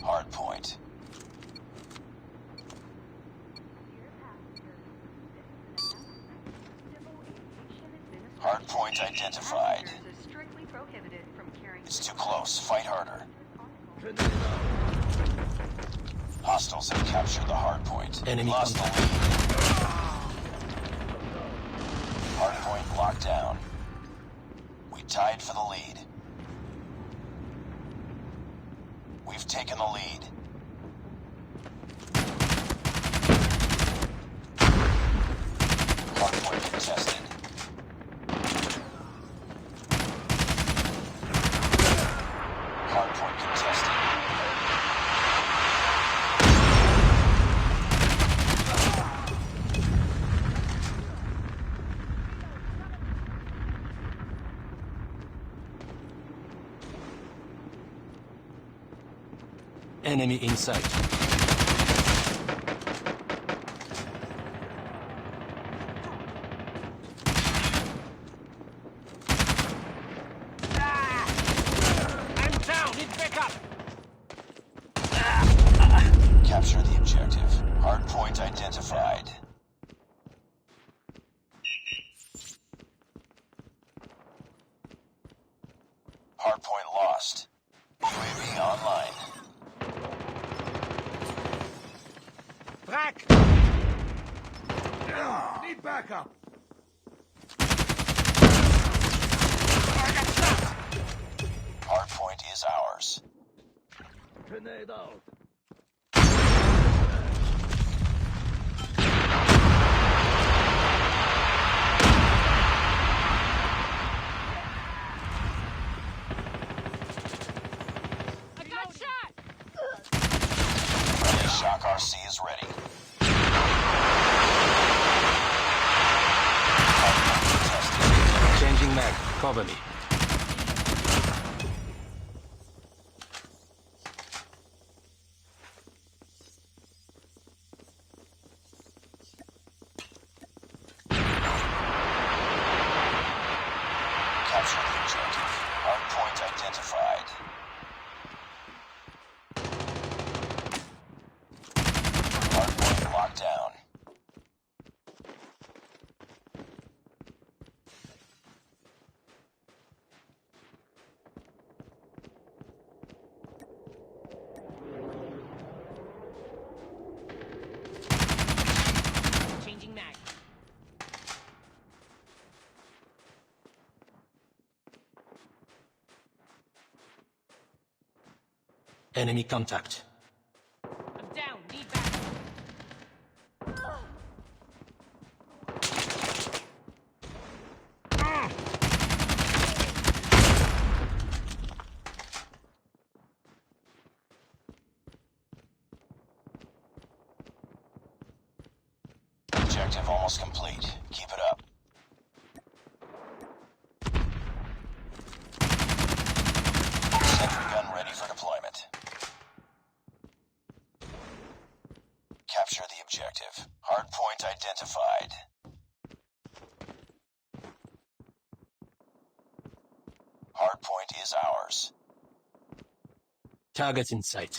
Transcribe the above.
Hardpoint. Hardpoint identified. It's too close. Fight harder. Hostiles have captured the hardpoint. Enemy lost the contact. lead. Hardpoint locked down. We tied for the lead. We've taken the lead. Hardpoint contested. Hardpoint contested. Enemy in sight. I'm down! Need backup! Capture the objective. Hardpoint identified. Hardpoint lost. UAV online. Track! Need backup! Hardpoint is ours. Grenade out. I got shot! Friendly Shock RC is ready. Hardpoint contested. Changing mag. Cover me. Capture the objective. Hardpoint identified. Hardpoint locked down. Changing mag. Enemy contact. I'm down. Need backup. Objective almost complete. Keep it up. Sentry gun ready for deployment. Capture the objective. Hardpoint identified. Hardpoint is ours. Target in sight.